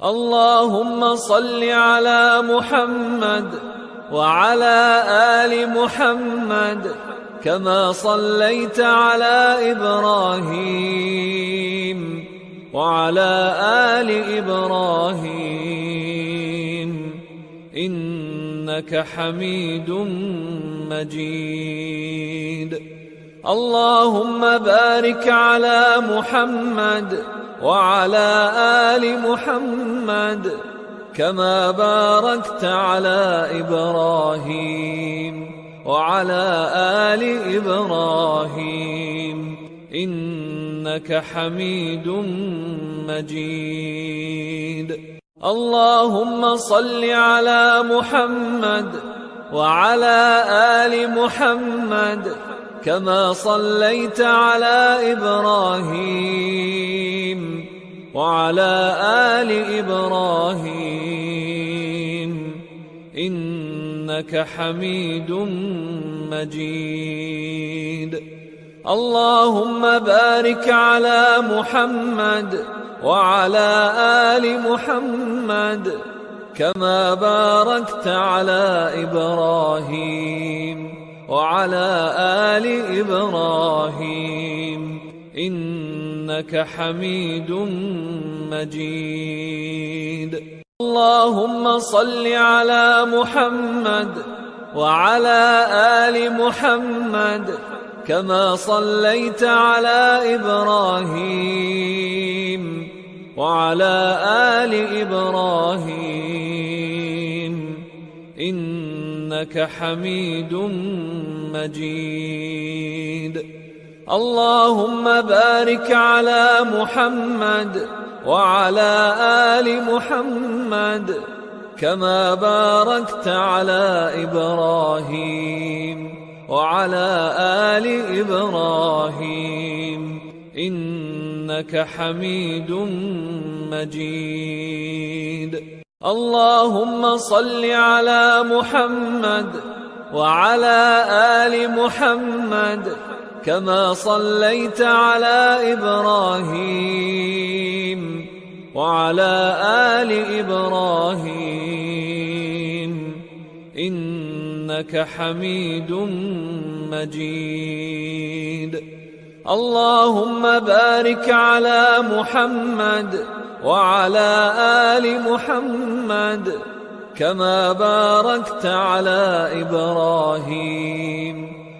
اللهم صل على محمد وعلى آل محمد كما صليت على إبراهيم وعلى آل إبراهيم إنك حميد مجيد. اللهم بارك على محمد وعلى آل محمد كما باركت على إبراهيم وعلى آل إبراهيم إنك حميد مجيد. اللهم صل على محمد وعلى آل محمد كما صليت على إبراهيم وعلى آل إبراهيم إنك حميد مجيد. اللهم بارك على محمد وعلى آل محمد كما باركت على إبراهيم وعلى آل إبراهيم إنك حميد مجيد. اللهم صل على محمد وعلى آل محمد كما صليت على إبراهيم وعلى آل إبراهيم إنك حميد مجيد. اللهم بارك على محمد وعلى آل محمد كما باركت على إبراهيم وعلى آل إبراهيم إنك حميد مجيد. اللهم صل على محمد وعلى آل محمد كما صليت على إبراهيم وعلى آل إبراهيم إنك حميد مجيد. اللهم بارك على محمد وعلى آل محمد كما باركت على إبراهيم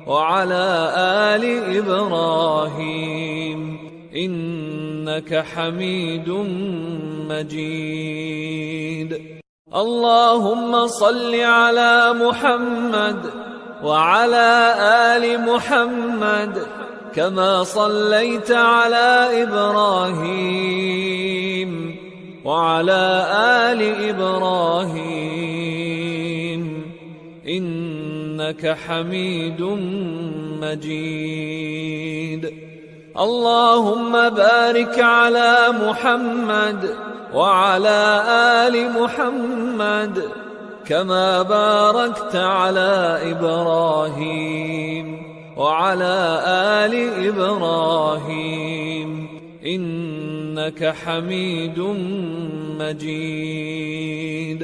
وعلى آل إبراهيم إنك حميد مجيد. اللهم صل على محمد وعلى آل محمد كما صليت على إبراهيم وعلى آل إبراهيم إنك حميد مجيد. اللهم بارك على محمد وعلى آل محمد كما باركت على إبراهيم وعلى آل إبراهيم إنك حميد مجيد.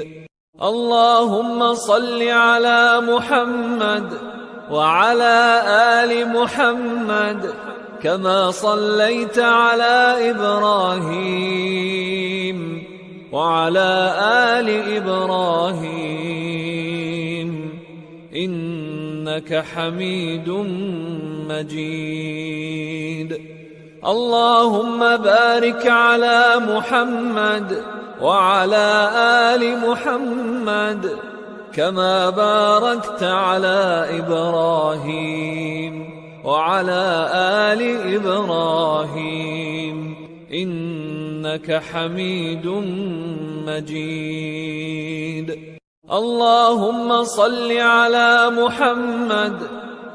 اللهم صل على محمد وعلى آل محمد كما صليت على إبراهيم وعلى آل إبراهيم إنك حميد مجيد. اللهم بارك على محمد وعلى آل محمد كما باركت على إبراهيم وعلى آل إبراهيم إنك حميد مجيد. اللهم صل على محمد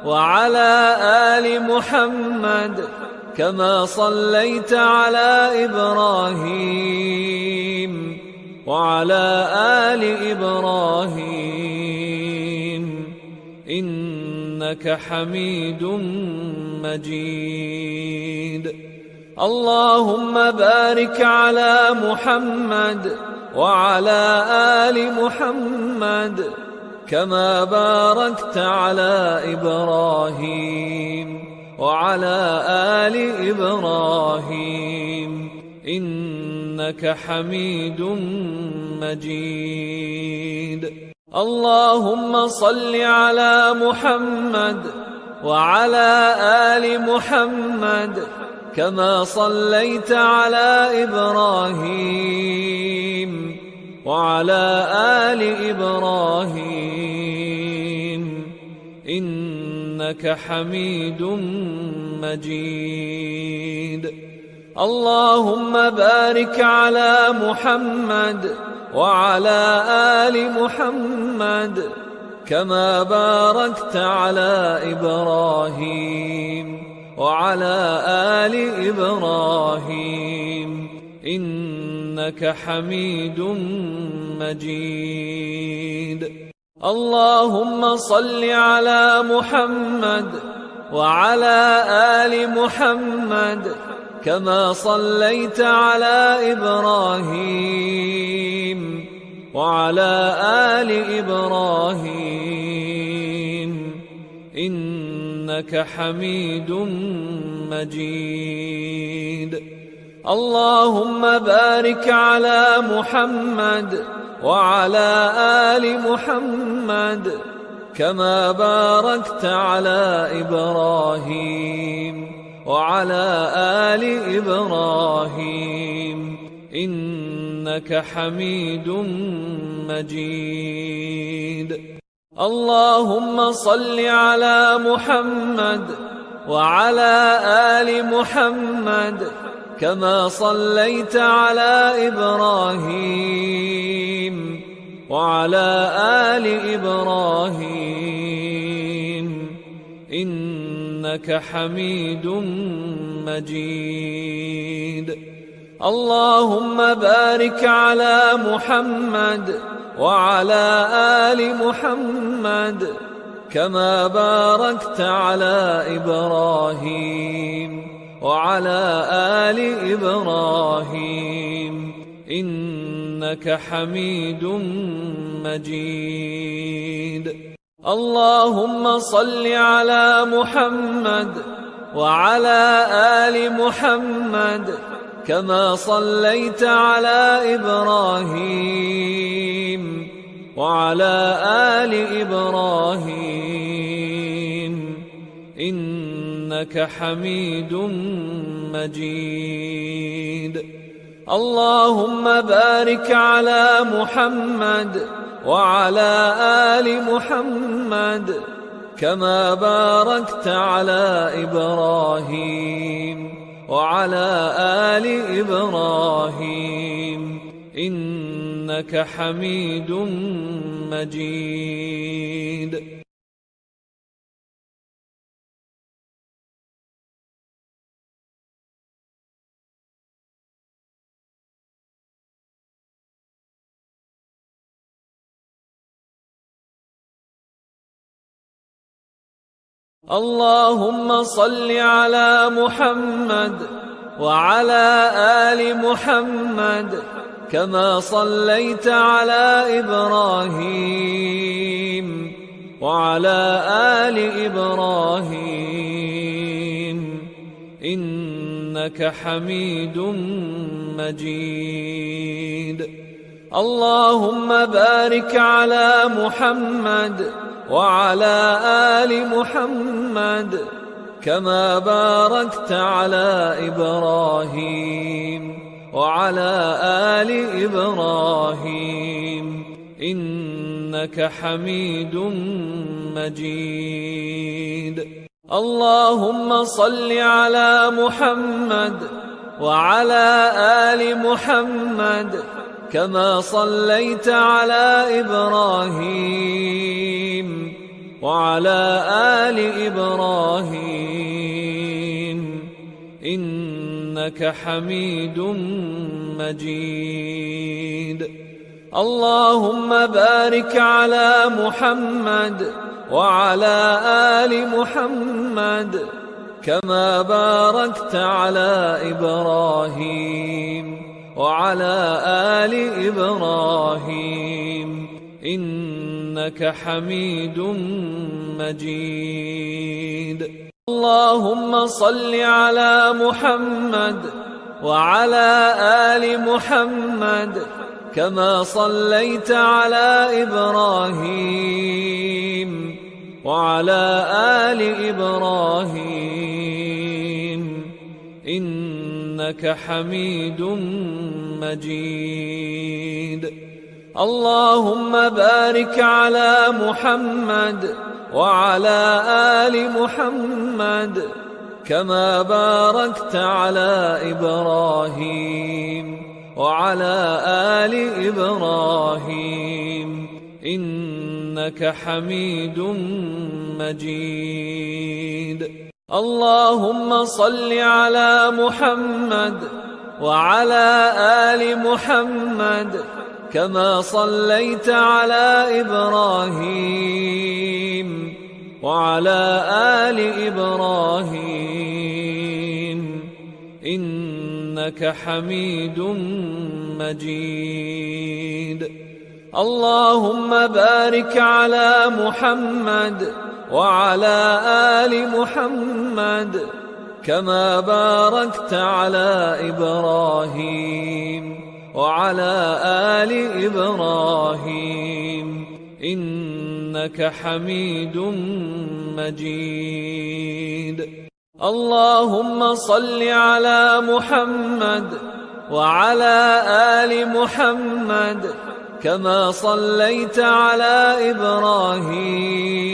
وعلى آل محمد كما صليت على إبراهيم وعلى آل إبراهيم إنك حميد مجيد. اللهم بارك على محمد وعلى آل محمد كما باركت على إبراهيم وعلى آل إبراهيم إنك حميد مجيد. اللهم صل على محمد وعلى آل محمد كما صليت على إبراهيم وعلى آل إبراهيم إنك حميد مجيد. اللهم بارك على محمد وعلى آل محمد كما باركت على إبراهيم وعلى آل إبراهيم إنك حميد مجيد. اللهم صل على محمد وعلى آل محمد كما صليت على إبراهيم وعلى آل إبراهيم إنك حميد مجيد. اللهم بارك على محمد وعلى آل محمد كما باركت على إبراهيم وعلى آل إبراهيم إنك حميد مجيد. اللهم صل على محمد وعلى آل محمد كما صليت على إبراهيم وعلى آل إبراهيم إنك حميد مجيد. اللهم بارك على محمد وعلى آل محمد كما باركت على إبراهيم وعلى آل إبراهيم إنك حميد مجيد. اللهم صل على محمد وعلى آل محمد كما صليت على إبراهيم وعلى آل إبراهيم إنك حميد مجيد. اللهم بارك على محمد وعلى آل محمد كما باركت على إبراهيم وعلى آل إبراهيم إنك حميد مجيد. اللهم صل على محمد وعلى آل محمد كما صليت على إبراهيم وعلى آل إبراهيم إنك حميد مجيد. اللهم بارك على محمد وعلى آل محمد كما باركت على إبراهيم وعلى آل إبراهيم إنك حميد مجيد. اللهم صل على محمد وعلى آل محمد كما صليت على إبراهيم وعلى آل إبراهيم إنك حميد مجيد. اللهم بارك على محمد وعلى آل محمد كما باركت على إبراهيم وعلى آل إبراهيم إنك حميد مجيد. اللهم صل على محمد وعلى آل محمد كما صليت على إبراهيم وعلى آل إبراهيم إنك حميد مجيد. اللهم بارك على محمد وعلى آل محمد كما باركت على إبراهيم وعلى آل إبراهيم إنك حميد مجيد. اللهم صل على محمد وعلى آل محمد كما صليت على إبراهيم وعلى آل إبراهيم إنك حميد مجيد. اللهم بارك على محمد وعلى آل محمد كما باركت على إبراهيم وعلى آل إبراهيم إنك حميد مجيد. اللهم صل على محمد وعلى آل محمد كما صليت على إبراهيم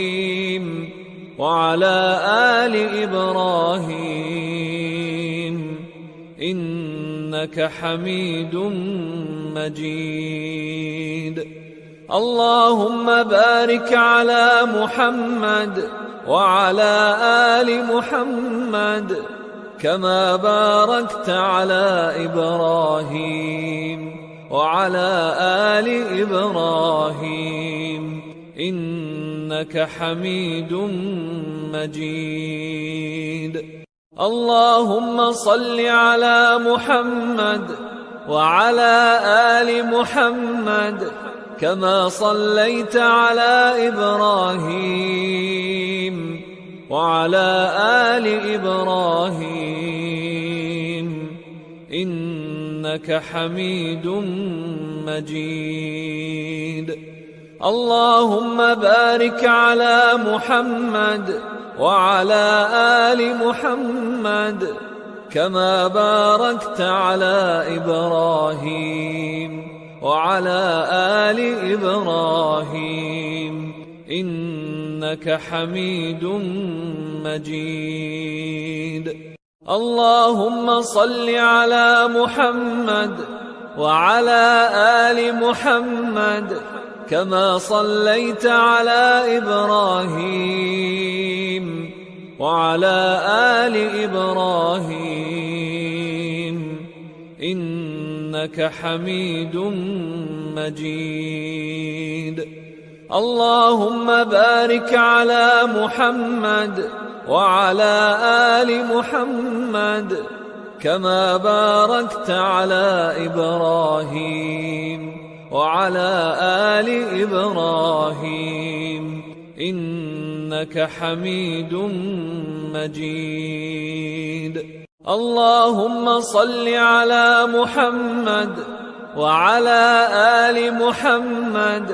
وعلى آل إبراهيم إنك حميد مجيد. اللهم بارك على محمد وعلى آل محمد كما باركت على إبراهيم وعلى آل إبراهيم إنك حميد مجيد. اللهم صل على محمد وعلى آل محمد كما صليت على إبراهيم وعلى آل إبراهيم إنك حميد مجيد. اللهم بارك على محمد وعلى آل محمد كما باركت على إبراهيم وعلى آل إبراهيم إنك حميد مجيد. اللهم صل على محمد وعلى آل محمد كما صليت على إبراهيم وعلى آل إبراهيم إنك حميد مجيد. اللهم بارك على محمد وعلى آل محمد كما باركت على إبراهيم وعلى آل إبراهيم إنك حميد مجيد. اللهم صل على محمد وعلى آل محمد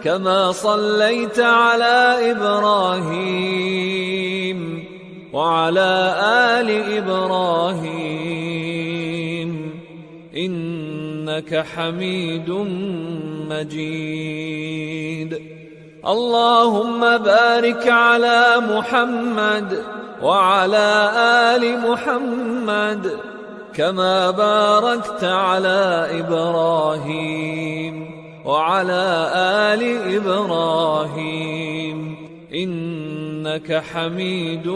كما صليت على إبراهيم وعلى آل إبراهيم إنك حميد مجيد. اللهم بارك على محمد وعلى آل محمد كما باركت على إبراهيم وعلى آل إبراهيم إنك حميد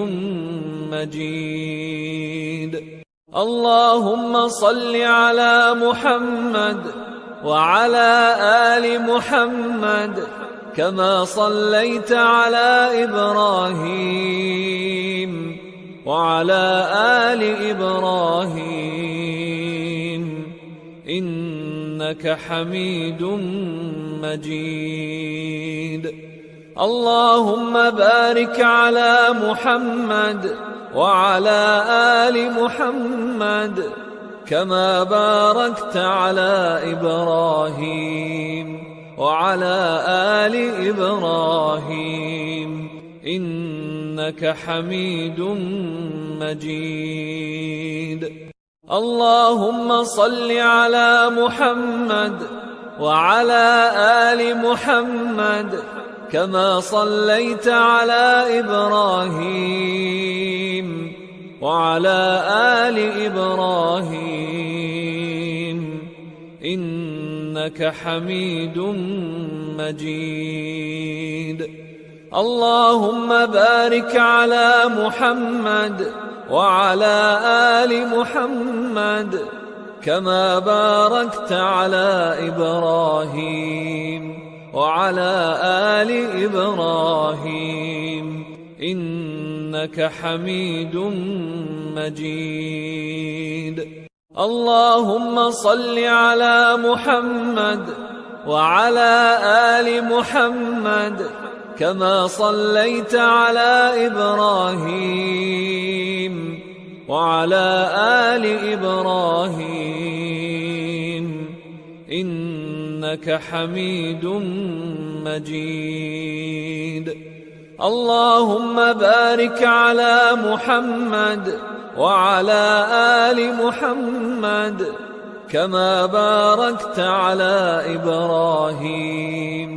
مجيد. اللهم صل على محمد وعلى آل محمد كما صليت على إبراهيم وعلى آل إبراهيم إنك حميد مجيد. اللهم بارك على محمد وعلى آل محمد كما باركت على إبراهيم وعلى آل إبراهيم إنك حميد مجيد. اللهم صل على محمد وعلى آل محمد كما صليت على إبراهيم وعلى آل إبراهيم إنك حميد مجيد. اللهم بارك على محمد وعلى آل محمد كما باركت على إبراهيم وعلى آل إبراهيم إنك حميد مجيد. اللهم صل على محمد وعلى آل محمد كما صليت على إبراهيم وعلى آل إبراهيم إنك حميد مجيد. اللهم بارك على محمد وعلى آل محمد كما باركت على إبراهيم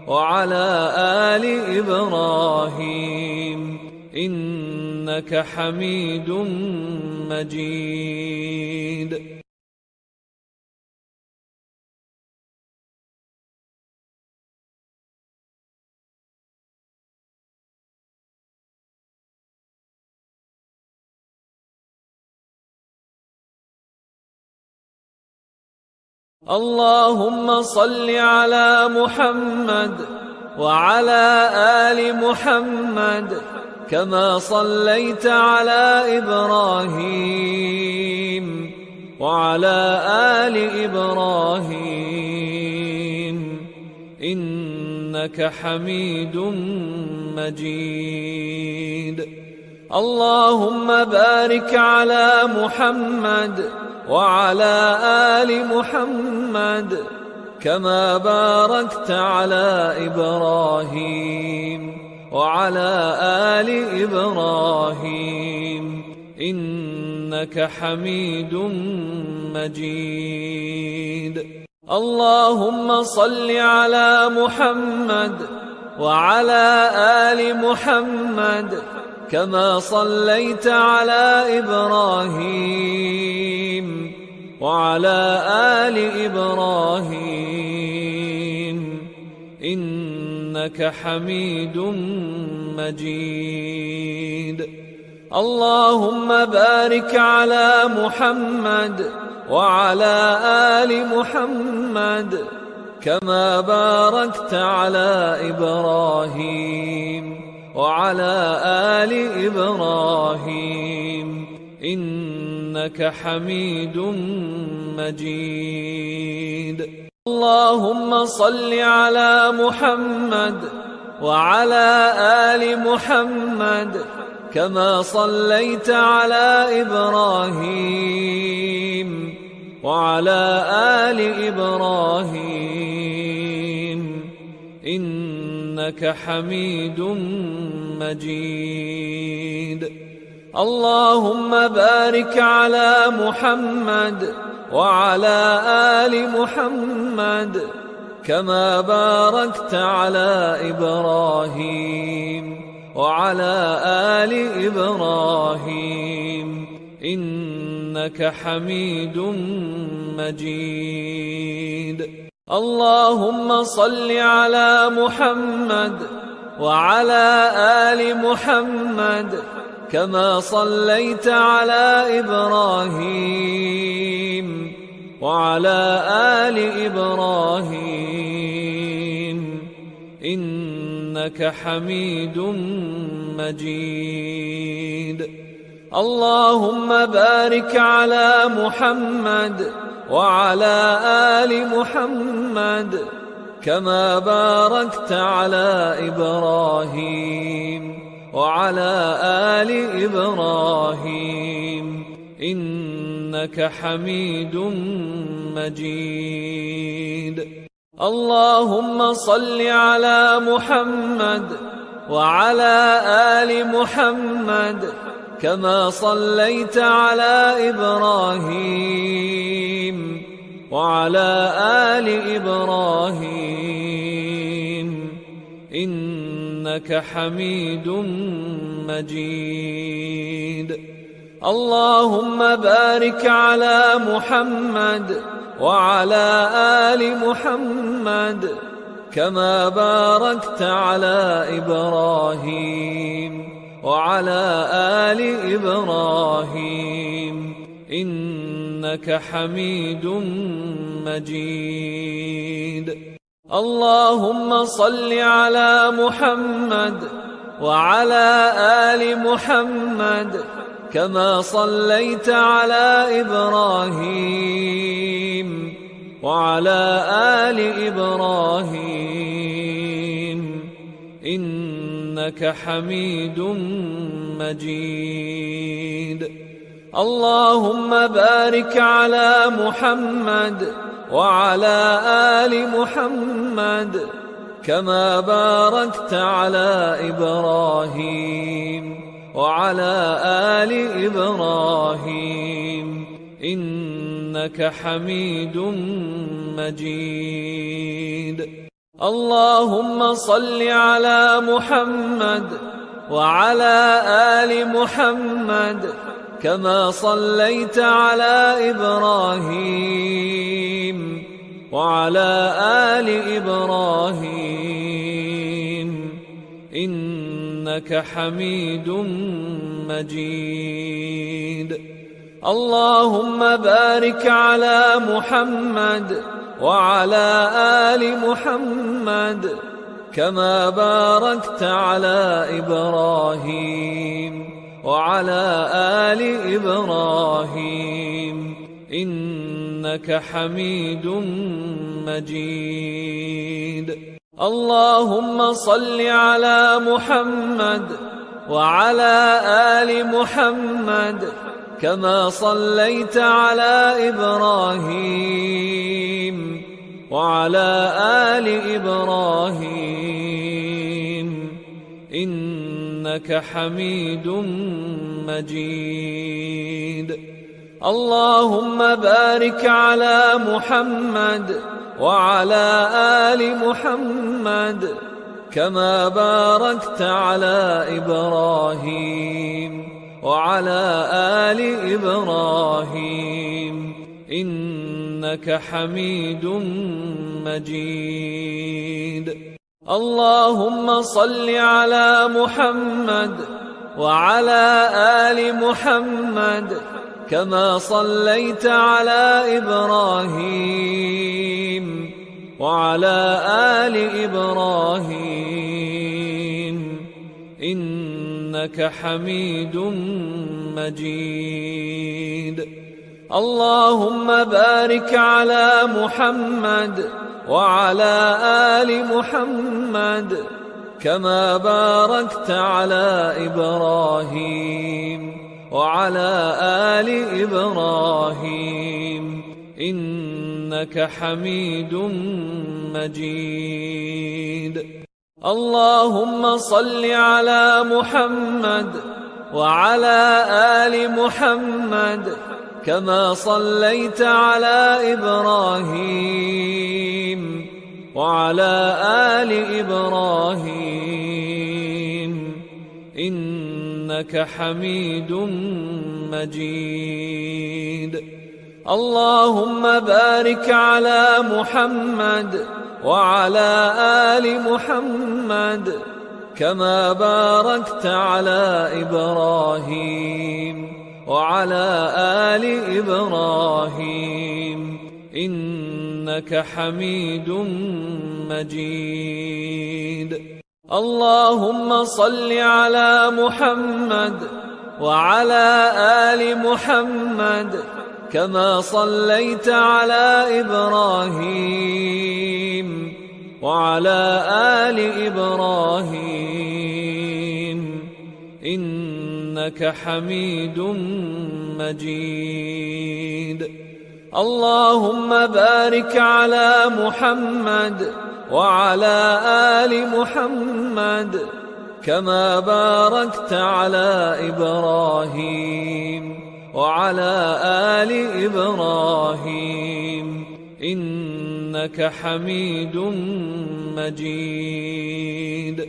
وعلى آل إبراهيم إنك حميد مجيد. اللهم صل على محمد وعلى آل محمد كما صليت على إبراهيم وعلى آل إبراهيم إنك حميد مجيد. اللهم بارك على محمد وعلى آل محمد كما باركت على إبراهيم وعلى آل إبراهيم إنك حميد مجيد. اللهم صل على محمد وعلى آل محمد كما صليت على إبراهيم وعلى آل إبراهيم إنك حميد مجيد. اللهم بارك على محمد وعلى آل محمد كما باركت على إبراهيم وعلى آل إبراهيم إنك حميد مجيد. اللهم صل على محمد وعلى آل محمد كما صليت على إبراهيم وعلى آل إبراهيم إنك حميد مجيد. اللهم بارك على محمد وعلى آل محمد كما باركت على إبراهيم وعلى آل إبراهيم إنك حميد مجيد. اللهم صل على محمد وعلى آل محمد كما صليت على إبراهيم وعلى آل إبراهيم إنك حميد مجيد. اللهم بارك على محمد وعلى آل محمد كما باركت على إبراهيم وعلى آل إبراهيم إنك حميد مجيد. اللهم صل على محمد وعلى آل محمد كما صليت على إبراهيم وعلى آل إبراهيم إنك حميد مجيد. اللهم بارك على محمد وعلى آل محمد كما باركت على إبراهيم وعلى آل إبراهيم إنك حميد مجيد. اللهم صل على محمد وعلى آل محمد كما صليت على إبراهيم وعلى آل إبراهيم إنك حميد مجيد. اللهم بارك على محمد وعلى آل محمد كما باركت على إبراهيم وعلى آل إبراهيم إنك حميد مجيد. اللهم صل على محمد وعلى آل محمد كما صليت على إبراهيم وعلى آل إبراهيم إنك حميد مجيد. اللهم بارك على محمد وعلى آل محمد كما باركت على إبراهيم وعلى آل إبراهيم إنك حميد مجيد. اللهم صل على محمد وعلى آل محمد كما صليت على إبراهيم وعلى آل إبراهيم إنك حميد مجيد. اللهم بارك على محمد وعلى آل محمد كما باركت على إبراهيم وعلى آل إبراهيم إنك حميد مجيد. اللهم صل على محمد وعلى آل محمد كما صليت على إبراهيم وعلى آل إبراهيم إنك حميد مجيد. اللهم بارك على محمد وعلى آل محمد كما باركت على إبراهيم وعلى آل إبراهيم إنك حميد مجيد. اللهم صل على محمد وعلى آل محمد كما صليت على إبراهيم وعلى آل إبراهيم إنك حميد مجيد. اللهم بارك على محمد وعلى آل محمد كما باركت على إبراهيم وعلى آل إبراهيم إنك حميد مجيد. اللهم صل على محمد وعلى آل محمد كما صليت على إبراهيم وعلى آل إبراهيم إنك حميد مجيد. اللهم بارك على محمد وعلى آل محمد كما باركت على إبراهيم وعلى آل إبراهيم إنك حميد مجيد.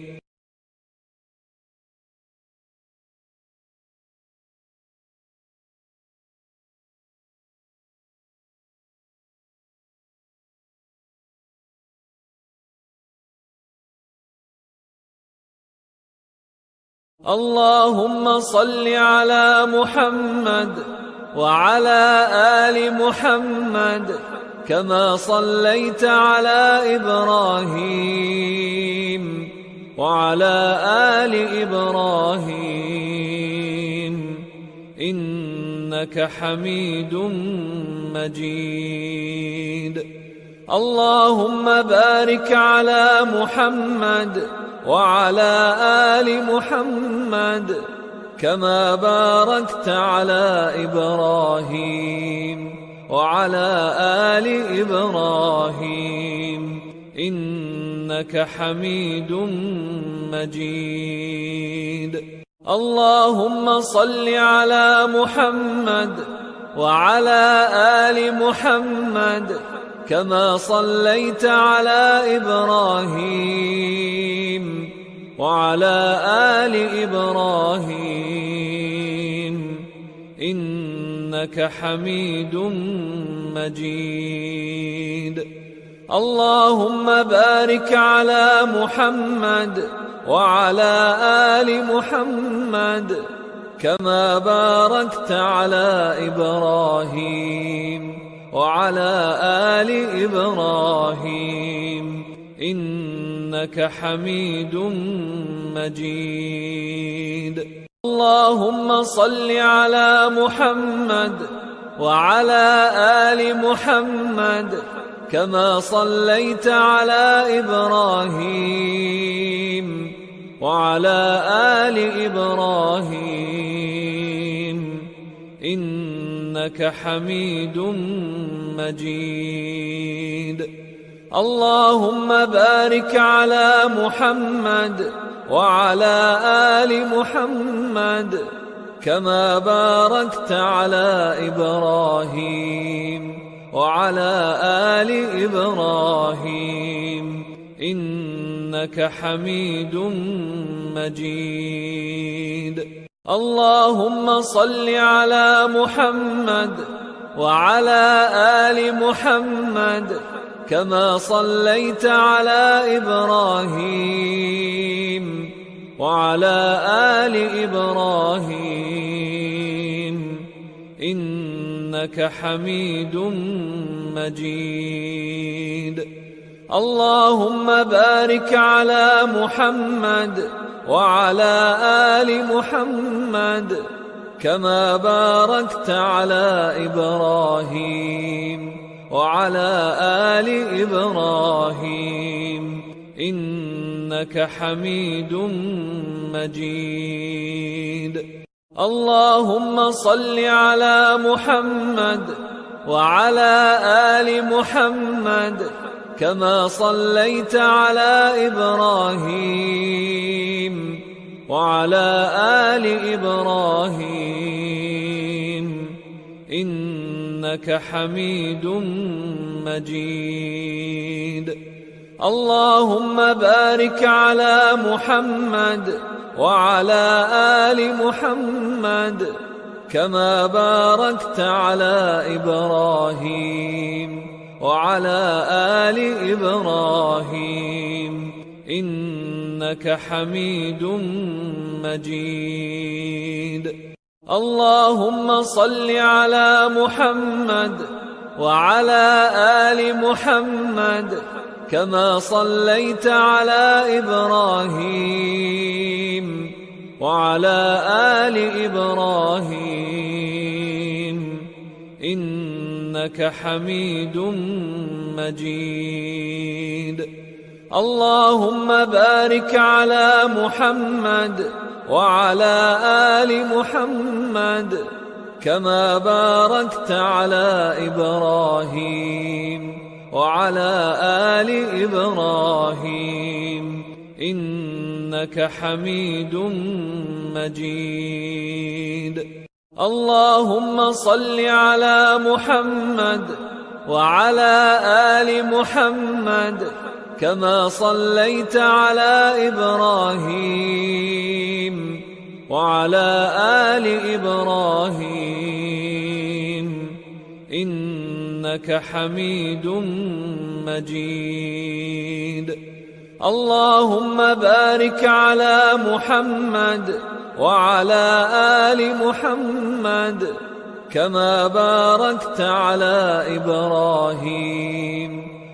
اللهم صل على محمد وعلى آل محمد كما صليت على إبراهيم وعلى آل إبراهيم إنك حميد مجيد. اللهم بارك على محمد وعلى آل محمد كما باركت على إبراهيم وعلى آل إبراهيم إنك حميد مجيد. اللهم صل على محمد وعلى آل محمد كما صليت على إبراهيم وعلى آل إبراهيم إنك حميد مجيد. اللهم بارك على محمد وعلى آل محمد كما باركت على إبراهيم وعلى آل إبراهيم إنك حميد مجيد. اللهم صل على محمد وعلى آل محمد كما صليت على إبراهيم وعلى آل إبراهيم إنك حميد مجيد. اللهم بارك على محمد وعلى آل محمد كما باركت على إبراهيم وعلى آل إبراهيم إنك حميد مجيد. اللهم صل على محمد وعلى آل محمد كما صليت على إبراهيم وعلى آل إبراهيم إنك حميد مجيد. اللهم بارك على محمد وعلى آل محمد كما باركت على إبراهيم وعلى آل إبراهيم إنك حميد مجيد. اللهم صل على محمد وعلى آل محمد كما صليت على إبراهيم وعلى آل إبراهيم إنك حميد مجيد. اللهم بارك على محمد وعلى آل محمد كما باركت على إبراهيم وعلى آل إبراهيم إنك حميد مجيد. اللهم صل على محمد وعلى آل محمد كما صليت على إبراهيم وعلى آل إبراهيم إنك حميد مجيد. اللهم بارك على محمد وعلى آل محمد كما باركت على إبراهيم وعلى آل إبراهيم إنك حميد مجيد. اللهم صل على محمد وعلى آل محمد كما صليت على إبراهيم وعلى آل إبراهيم إنك حميد مجيد. اللهم بارك على محمد وعلى آل محمد كما باركت على إبراهيم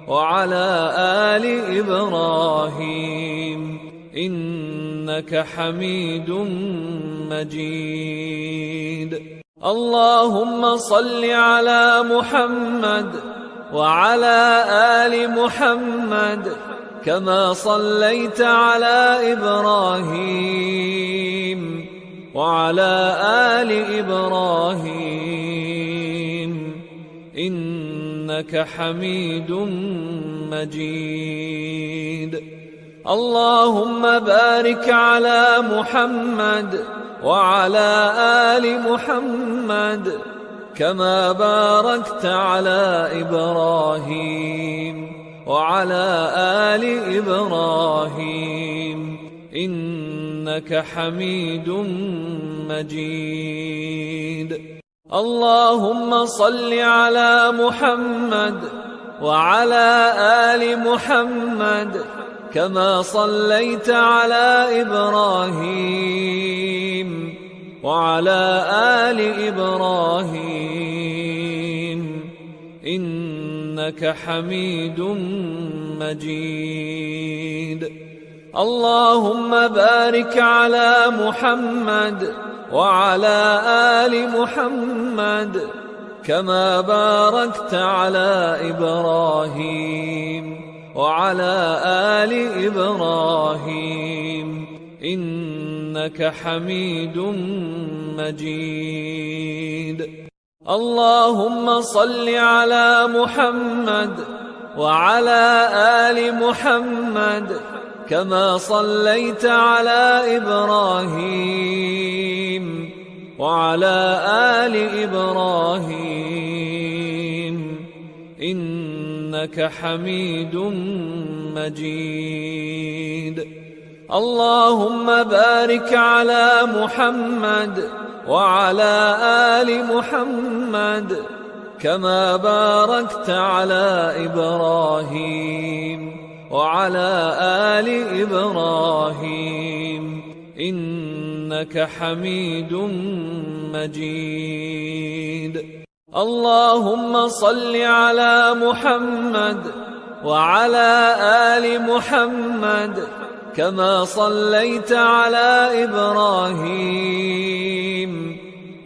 وعلى آل إبراهيم إنك حميد مجيد. اللهم صل على محمد وعلى آل محمد كما صليت على إبراهيم وعلى آل إبراهيم إنك حميد مجيد. اللهم بارك على محمد وعلى آل محمد كما باركت على إبراهيم وعلى آل إبراهيم إنك حميد مجيد. اللهم صل على محمد وعلى آل محمد كما صليت على إبراهيم وعلى آل إبراهيم إنك حميد مجيد. اللهم بارك على محمد وعلى آل محمد كما باركت على إبراهيم وعلى آل إبراهيم إنك حميد مجيد. اللهم صل على محمد وعلى آل محمد كما صليت على إبراهيم وعلى آل إبراهيم إنك حميد مجيد. اللهم بارك على محمد وعلى آل محمد كما باركت على إبراهيم وعلى آل إبراهيم إنك حميد مجيد. اللهم صل على محمد وعلى آل محمد كما صليت على إبراهيم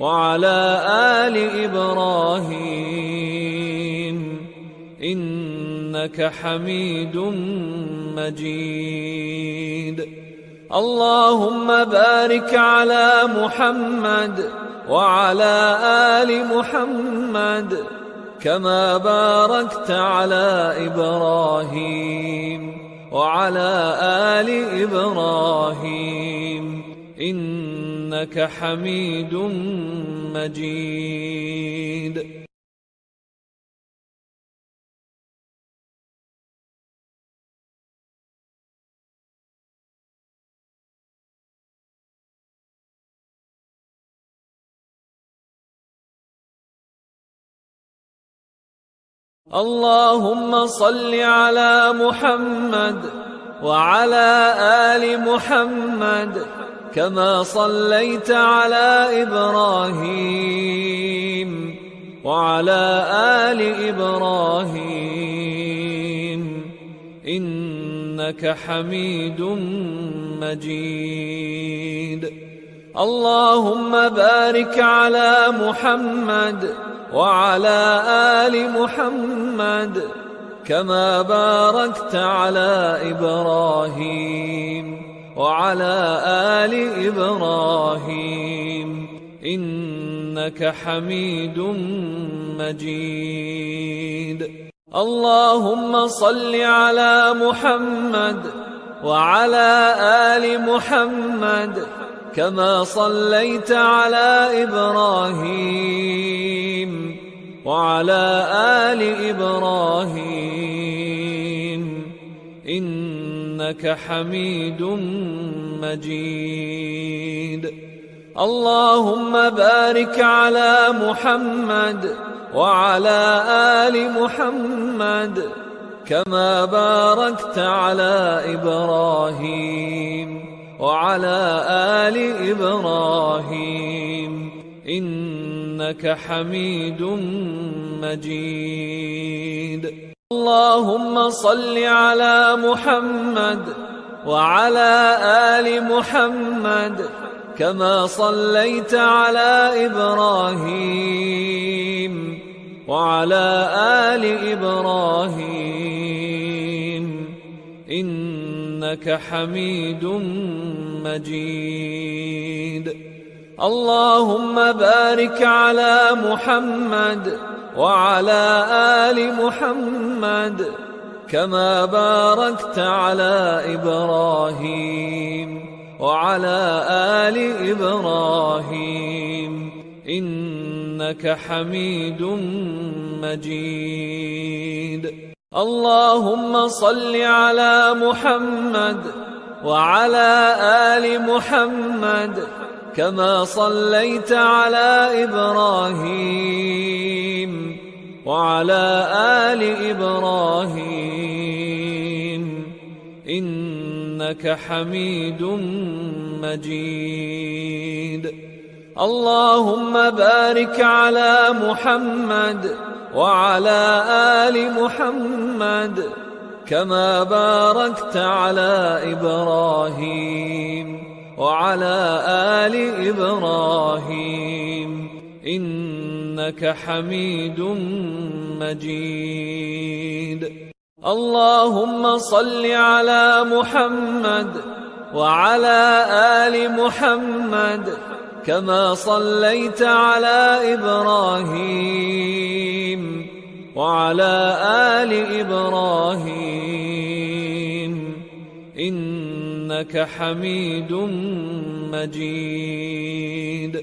وعلى آل إبراهيم إنك حميد مجيد. اللهم بارك على محمد وعلى آل محمد كما باركت على إبراهيم وعلى آل إبراهيم إنك حميد مجيد. اللهم صل على محمد وعلى آل محمد كما صليت على إبراهيم وعلى آل إبراهيم إنك حميد مجيد. اللهم بارك على محمد وعلى آل محمد كما باركت على إبراهيم وعلى آل إبراهيم إنك حميد مجيد. اللهم صل على محمد وعلى آل محمد كما صليت على إبراهيم وعلى آل إبراهيم إنك حميد مجيد. اللهم بارك على محمد وعلى آل محمد كما باركت على إبراهيم وعلى آل إبراهيم إنك حميد مجيد. اللهم صل على محمد وعلى آل محمد كما صليت على إبراهيم وعلى آل إبراهيم إنك حميد مجيد. اللهم بارك على محمد وعلى آل محمد كما باركت على إبراهيم وعلى آل إبراهيم إنك حميد مجيد. اللهم صل على محمد وعلى آل محمد كما صليت على إبراهيم وعلى آل إبراهيم إنك حميد مجيد. اللهم بارك على محمد وعلى آل محمد كما باركت على إبراهيم وعلى آل إبراهيم إنك حميد مجيد. اللهم صل على محمد وعلى آل محمد كما صليت على إبراهيم وعلى آل إبراهيم إنك حميد مجيد.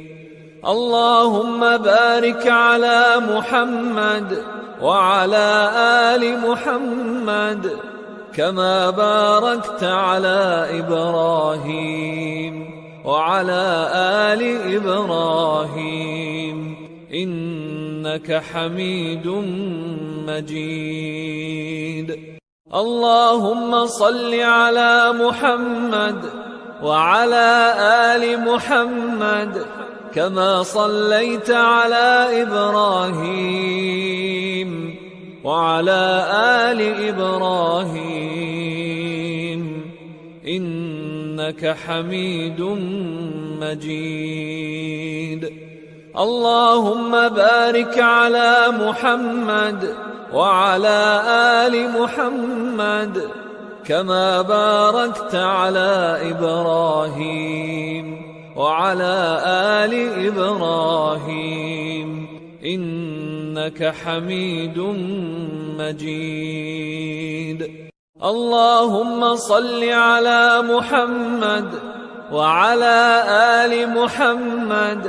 اللهم بارك على محمد وعلى آل محمد كما باركت على إبراهيم وعلى آل إبراهيم إنك حميد مجيد. اللهم صل على محمد وعلى آل محمد كما صليت على إبراهيم وعلى آل إبراهيم إنك حميد مجيد. اللهم بارك على محمد وعلى آل محمد كما باركت على إبراهيم وعلى آل إبراهيم إنك حميد مجيد. اللهم صل على محمد وعلى آل محمد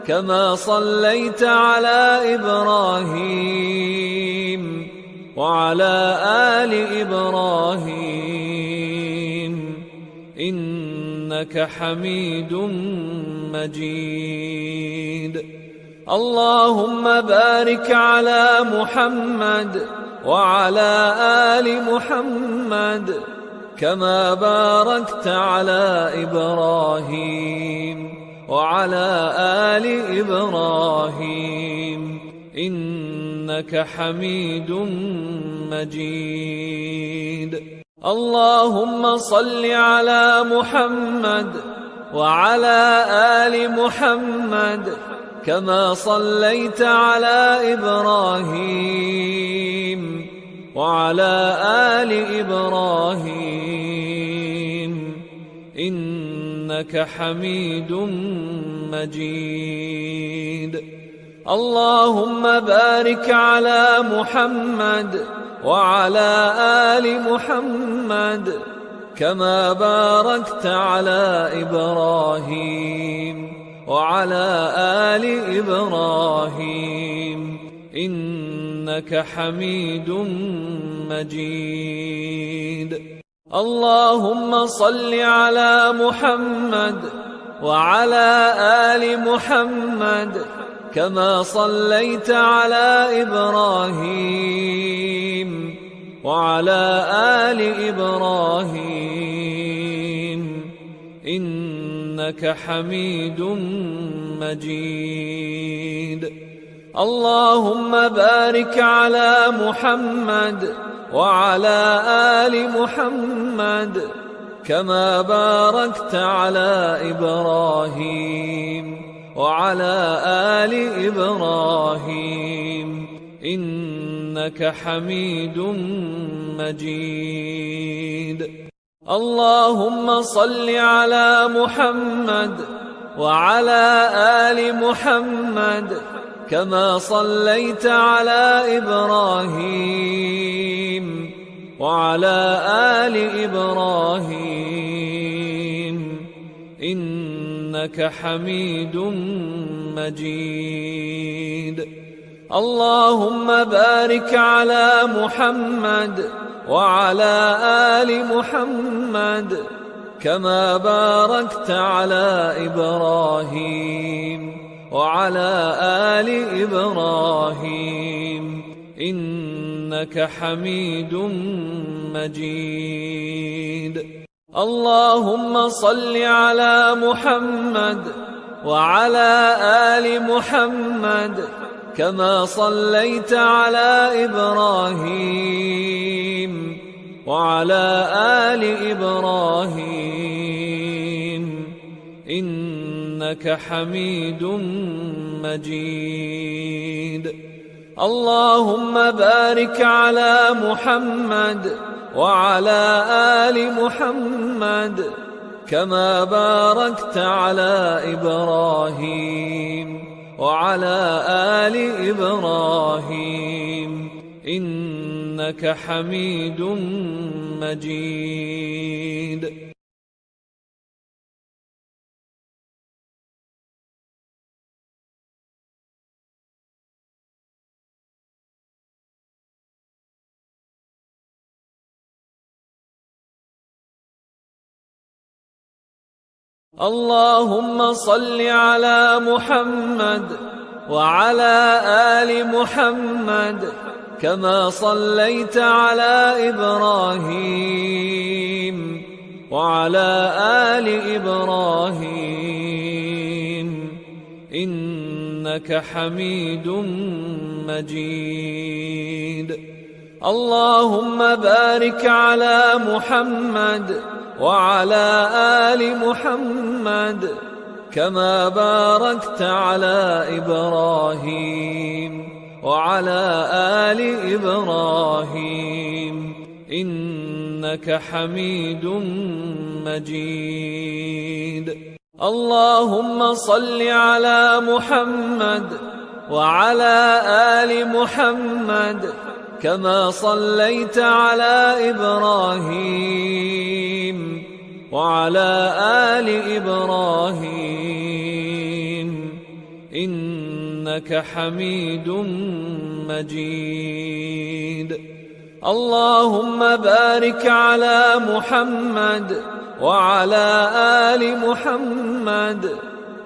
كما صليت على إبراهيم وعلى آل إبراهيم إنك حميد مجيد. اللهم بارك على محمد وعلى آل محمد كما باركت على إبراهيم وعلى آل إبراهيم إنك حميد مجيد. اللهم صل على محمد وعلى آل محمد كما صليت على إبراهيم وعلى آل إبراهيم إنك حميد مجيد. اللهم بارك على محمد وعلى آل محمد كما باركت على إبراهيم وعلى آل إبراهيم إنك حميد مجيد. اللهم صل على محمد وعلى آل محمد كما صليت على إبراهيم وعلى آل إبراهيم إنك حميد مجيد. اللهم بارك على محمد وعلى آل محمد كما باركت على إبراهيم وعلى آل إبراهيم إنك حميد مجيد. اللهم صل على محمد وعلى آل محمد كما صليت على إبراهيم وعلى آل إبراهيم إنك حميد مجيد. اللهم بارك على محمد وعلى آل محمد كما باركت على إبراهيم وعلى آل إبراهيم إنك حميد مجيد. اللهم صل على محمد وعلى آل محمد كما صليت على إبراهيم وعلى آل إبراهيم إنك حميد مجيد. اللهم بارك على محمد وعلى آل محمد كما باركت على إبراهيم وعلى آل إبراهيم إنك حميد مجيد. اللهم صل على محمد وعلى آل محمد كما صليت على إبراهيم وعلى آل إبراهيم إنك حميد مجيد. اللهم بارك على محمد وعلى آل محمد كما باركت على إبراهيم وعلى آل إبراهيم إنك حميد مجيد. اللهم صل على محمد وعلى آل محمد كما صليت على إبراهيم وعلى آل إبراهيم إنك حميد مجيد. اللهم بارك على محمد وعلى آل محمد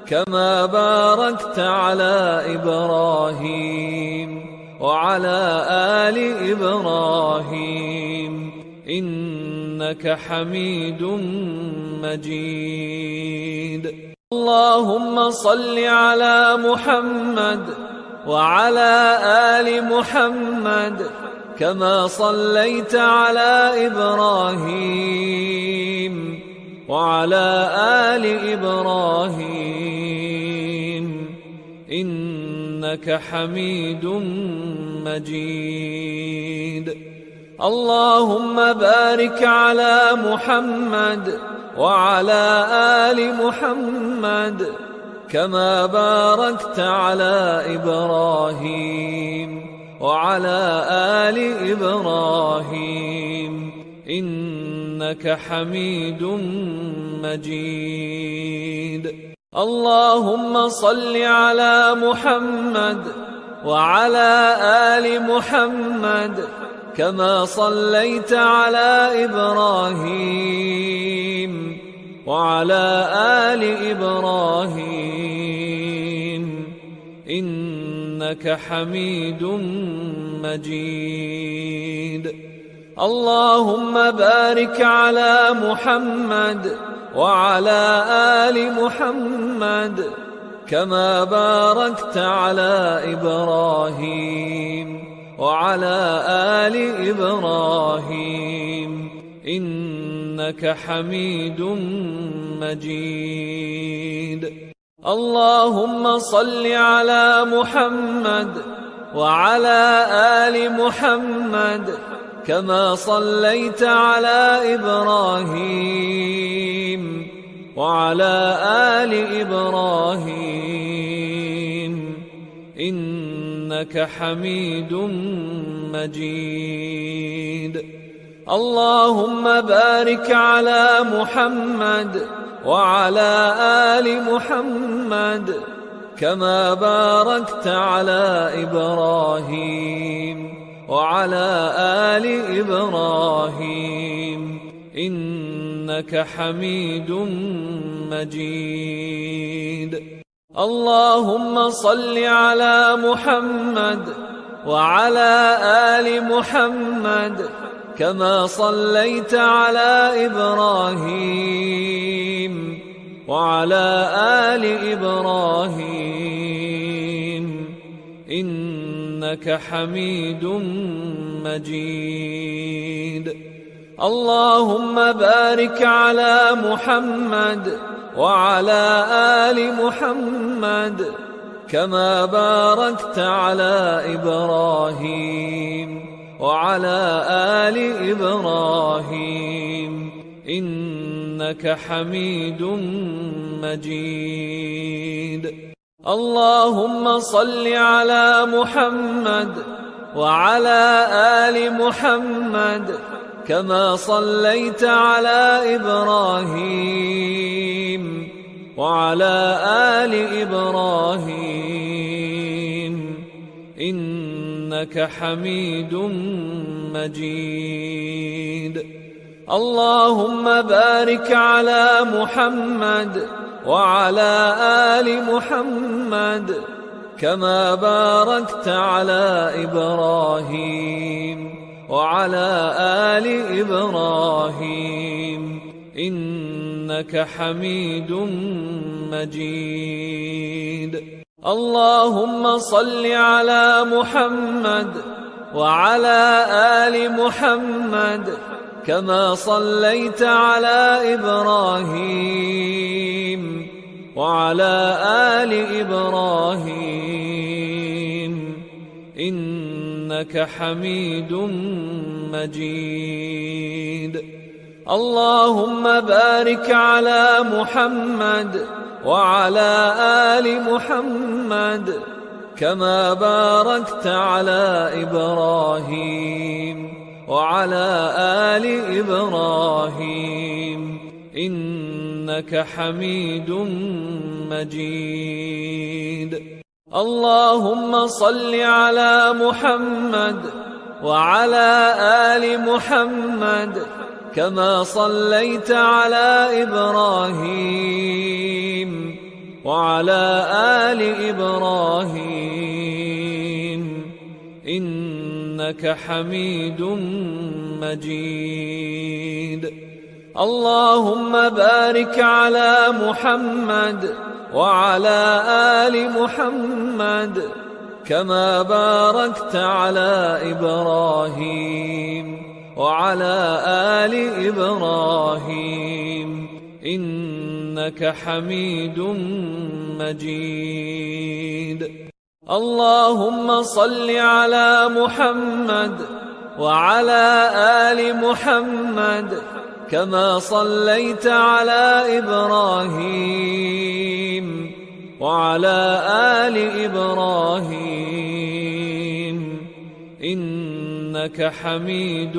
كما باركت على إبراهيم وعلى آل إبراهيم إنك حميد مجيد. اللهم صل على محمد وعلى آل محمد كما صليت على إبراهيم وعلى آل إبراهيم إنك حميد مجيد. اللهم بارك على محمد وعلى آل محمد كما باركت على إبراهيم وعلى آل إبراهيم إنك حميد مجيد. اللهم صل على محمد وعلى آل محمد كما صليت على إبراهيم وعلى آل إبراهيم إنك حميد مجيد. اللهم بارك على محمد وعلى آل محمد كما باركت على إبراهيم وعلى آل إبراهيم إنك حميد مجيد. اللهم صل على محمد وعلى آل محمد كما صليت على إبراهيم وعلى آل إبراهيم إنك حميد مجيد. اللهم بارك على محمد وعلى آل محمد كما باركت على إبراهيم وعلى آل إبراهيم إنك حميد مجيد. اللهم صل على محمد وعلى آل محمد كما صليت على إبراهيم وعلى آل إبراهيم إنك حميد مجيد. اللهم بارك على محمد وعلى آل محمد كما باركت على إبراهيم وعلى آل إبراهيم إنك حميد مجيد. اللهم صل على محمد وعلى آل محمد كما صليت على إبراهيم وعلى آل إبراهيم إنك حميد مجيد. اللهم بارك على محمد وعلى آل محمد كما باركت على إبراهيم وعلى آل إبراهيم إنك حميد مجيد. اللهم صل على محمد وعلى آل محمد كما صليت على إبراهيم وعلى آل إبراهيم إنك حميد مجيد. اللهم بارك على محمد وعلى آل محمد كما باركت على إبراهيم وعلى آل إبراهيم إنك حميد مجيد. اللهم صل على محمد وعلى آل محمد كما صليت على إبراهيم وعلى آل إبراهيم إنك حميد مجيد. اللهم بارك على محمد وعلى آل محمد كما باركت على إبراهيم وعلى آل إبراهيم إنك حميد مجيد. اللهم صل على محمد وعلى آل محمد كما صليت على إبراهيم وعلى آل إبراهيم إنك حميد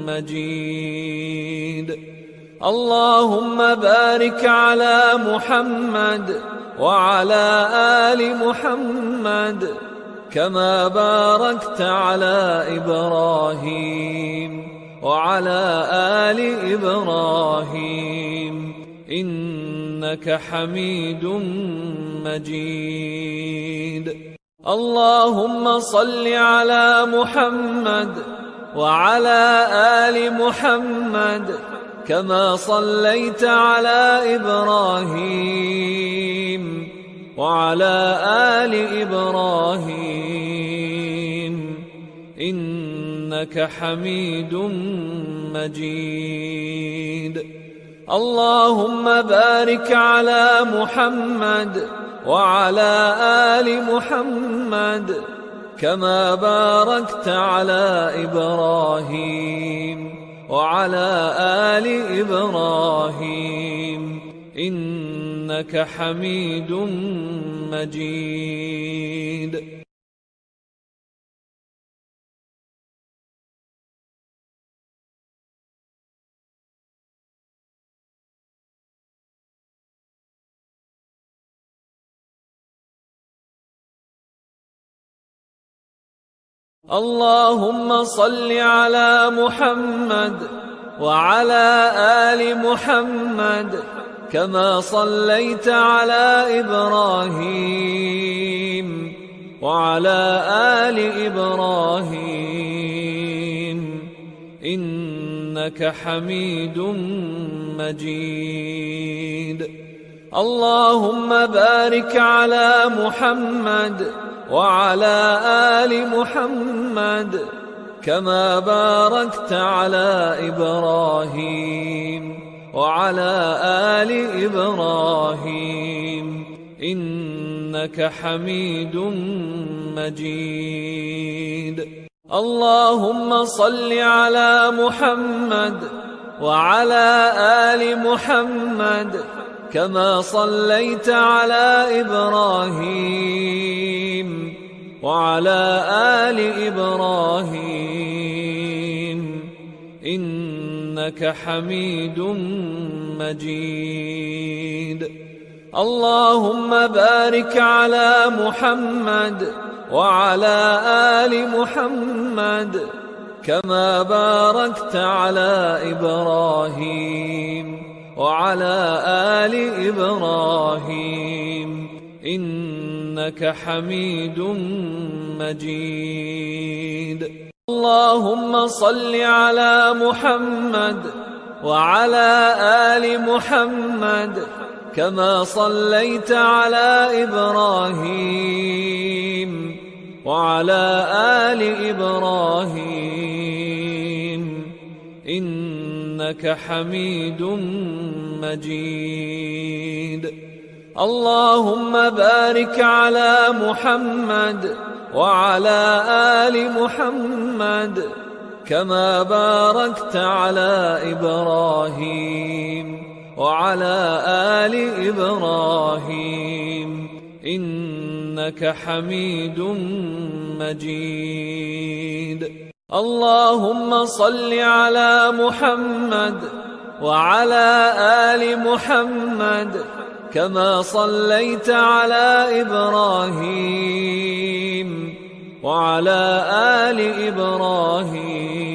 مجيد. اللهم بارك على محمد وعلى آل محمد كما باركت على إبراهيم وعلى آل إبراهيم إنك حميد مجيد. اللهم صل على محمد وعلى آل محمد كما صليت على إبراهيم وعلى آل إبراهيم إنك حميد مجيد. اللهم بارك على محمد وعلى آل محمد كما باركت على إبراهيم وعلى آل إبراهيم إنك حميد مجيد. اللهم صل على محمد وعلى آل محمد كما صليت على إبراهيم وعلى آل إبراهيم إنك حميد مجيد. اللهم بارك على محمد وعلى آل محمد كما باركت على إبراهيم وعلى آل إبراهيم إنك حميد مجيد. اللهم صل على محمد وعلى آل محمد كما صليت على إبراهيم وعلى آل إبراهيم إنك حميد مجيد. اللهم بارك على محمد وعلى آل محمد كما باركت على إبراهيم وعلى آل إبراهيم إنك حميد مجيد. اللهم صل على محمد وعلى آل محمد كما صليت على إبراهيم وعلى آل إبراهيم إنك حميد مجيد. اللهم بارك على محمد وعلى آل محمد كما باركت على إبراهيم وعلى آل إبراهيم إنك حميد مجيد. اللهم صل على محمد وعلى آل محمد كما صليت على إبراهيم وعلى آل إبراهيم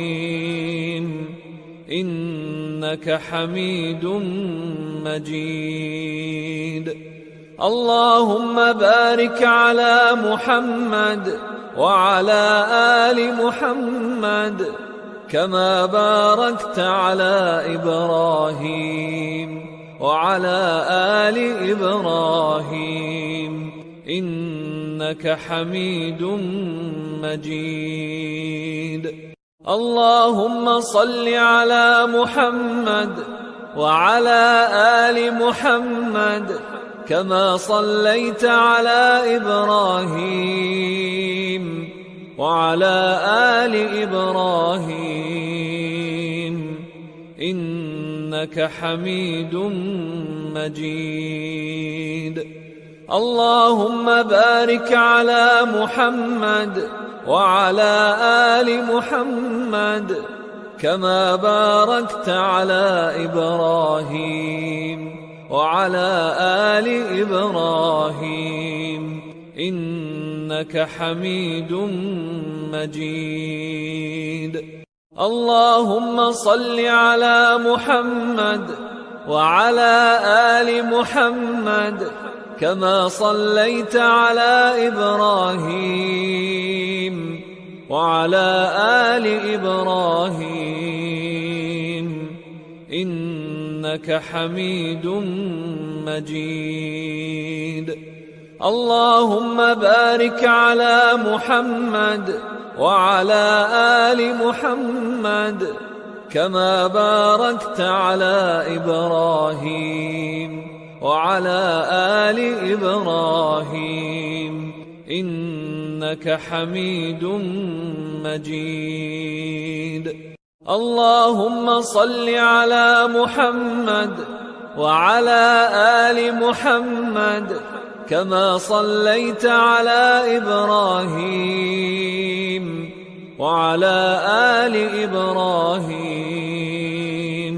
إنك حميد مجيد. اللهم بارك على محمد وعلى آل محمد كما باركت على إبراهيم وعلى آل إبراهيم إنك حميد مجيد. اللهم صل على محمد وعلى آل محمد كما صليت على إبراهيم وعلى آل إبراهيم إنك حميد مجيد. اللهم بارك على محمد وعلى آل محمد كما باركت على إبراهيم وعلى آل إبراهيم إنك حميد مجيد. اللهم صل على محمد وعلى آل محمد كما صليت على إبراهيم وعلى آل إبراهيم إنك حميد مجيد. اللهم بارك على محمد وعلى آل محمد كما باركت على إبراهيم وعلى آل إبراهيم إنك حميد مجيد. اللهم صل على محمد وعلى آل محمد كما صليت على إبراهيم وعلى آل إبراهيم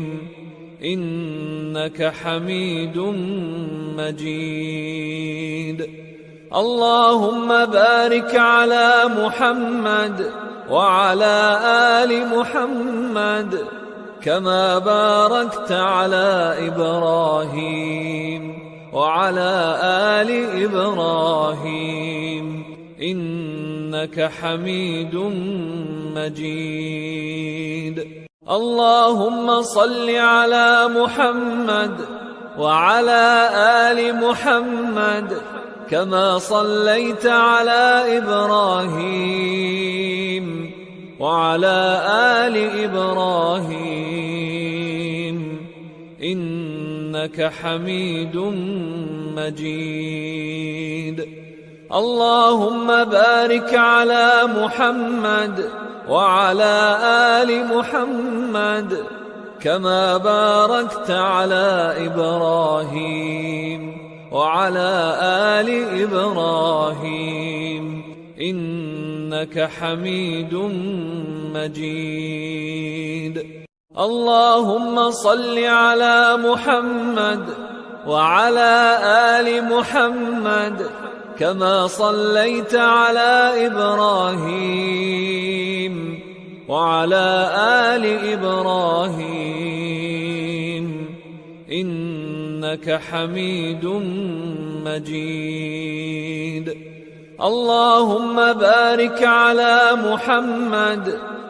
إنك حميد مجيد. اللهم بارك على محمد وعلى آل محمد كما باركت على إبراهيم وعلى آل إبراهيم إنك حميد مجيد. اللهم صل على محمد وعلى آل محمد كما صليت على إبراهيم وعلى آل إبراهيم إنك حميد مجيد. اللهم بارك على محمد وعلى آل محمد كما باركت على إبراهيم وعلى آل إبراهيم إنك حميد مجيد. اللهم صل على محمد وعلى آل محمد كما صليت على إبراهيم وعلى آل إبراهيم إنك حميد مجيد. اللهم بارك على محمد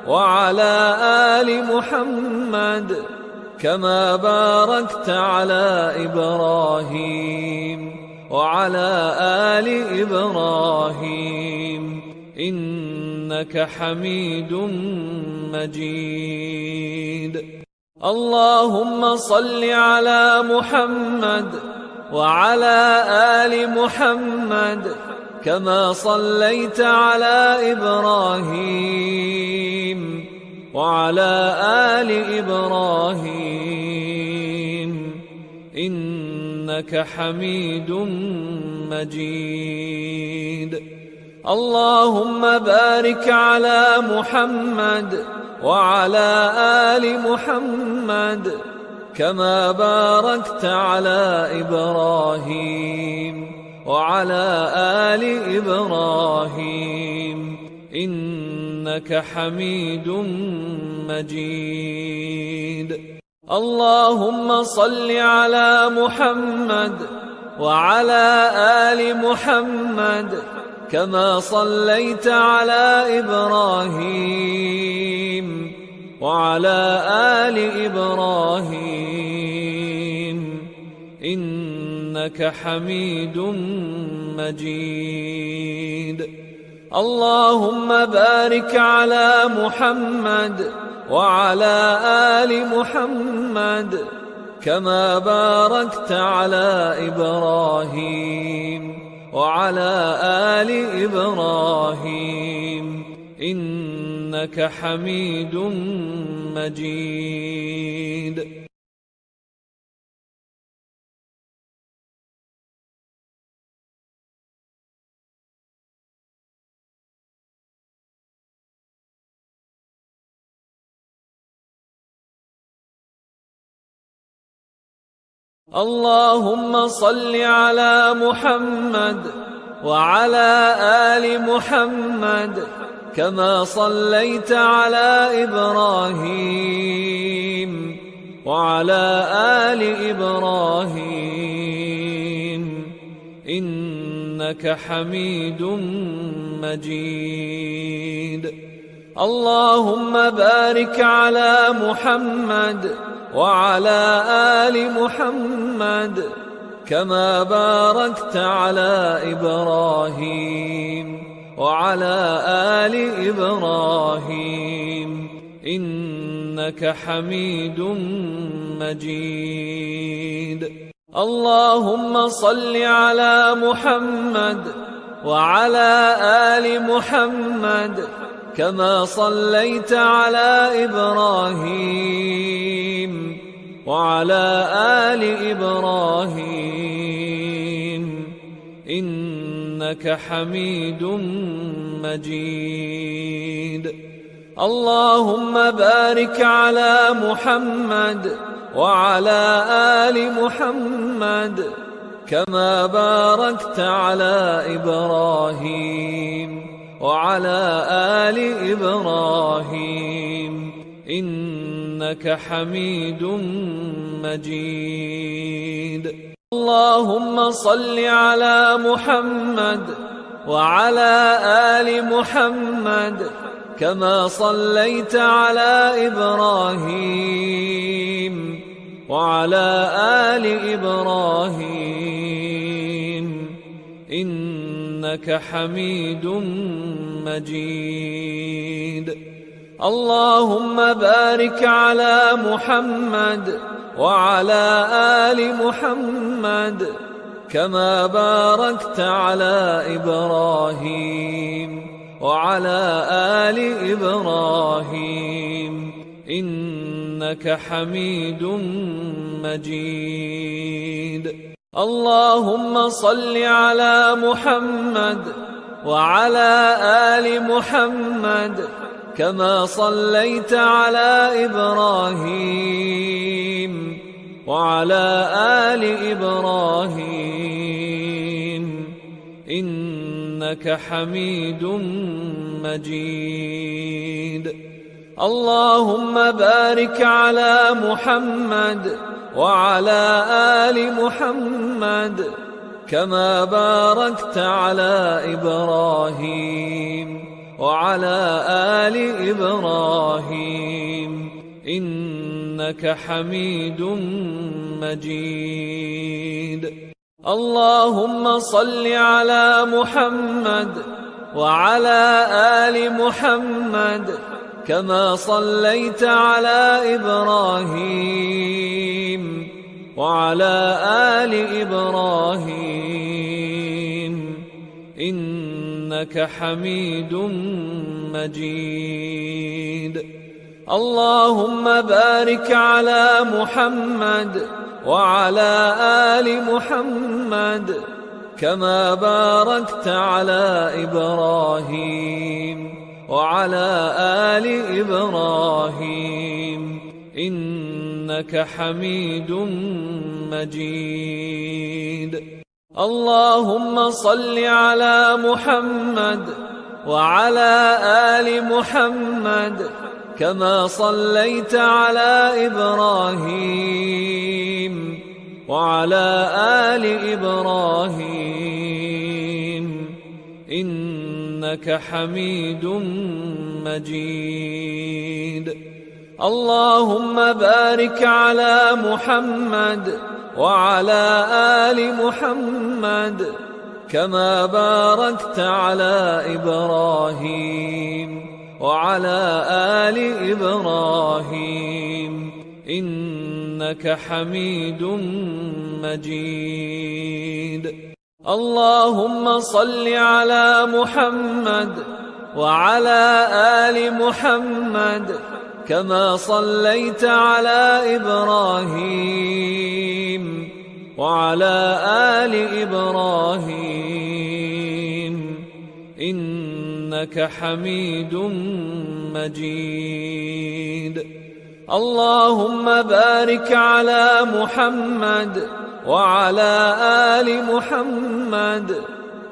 وعلى آل محمد كما باركت على إبراهيم وعلى آل إبراهيم إنك حميد مجيد. اللهم صل على محمد وعلى آل محمد كما صليت على إبراهيم وعلى آل إبراهيم إنك حميد مجيد. اللهم بارك على محمد وعلى آل محمد كما باركت على إبراهيم وعلى آل إبراهيم إنك حميد مجيد. اللهم صل على محمد وعلى آل محمد كما صليت على إبراهيم وعلى آل إبراهيم إنك حميد مجيد. اللهم بارك على محمد وعلى آل محمد كما باركت على إبراهيم وعلى آل إبراهيم إنك حميد مجيد. اللهم صل على محمد وعلى آل محمد كما صليت على إبراهيم وعلى آل إبراهيم إنك حميد مجيد. اللهم بارك على محمد وعلى آل محمد كما باركت على إبراهيم وعلى آل إبراهيم إنك حميد مجيد. اللهم صل على محمد وعلى آل محمد كما صليت على إبراهيم وعلى آل إبراهيم إنك حميد مجيد. اللهم بارك على محمد وعلى آل محمد كما باركت على إبراهيم وعلى آل إبراهيم إنك حميد مجيد. اللهم صل على محمد وعلى آل محمد كما صليت على إبراهيم وعلى آل إبراهيم إنك حميد مجيد. اللهم بارك على محمد وعلى آل محمد كما باركت على إبراهيم وعلى آل إبراهيم إنك حميد مجيد. اللهم صل على محمد وعلى آل محمد كما صليت على إبراهيم وعلى آل إبراهيم إنك حميد مجيد. اللهم بارك على محمد وعلى آل محمد كما باركت على إبراهيم وعلى آل إبراهيم إنك حميد مجيد. اللهم صل على محمد وعلى آل محمد كما صليت على إبراهيم وعلى آل إبراهيم إنك حميد مجيد. اللهم بارك على محمد وعلى آل محمد كما باركت على إبراهيم وعلى آل إبراهيم إنك حميد مجيد. اللهم صل على محمد وعلى آل محمد كما صليت على إبراهيم وعلى آل إبراهيم إنك حميد مجيد. اللهم بارك على محمد وعلى آل محمد كما باركت على إبراهيم وعلى آل إبراهيم إنك حميد مجيد. اللهم صل على محمد وعلى آل محمد كما صليت على إبراهيم وعلى آل إبراهيم إنك حميد مجيد. اللهم بارك على محمد وعلى آل محمد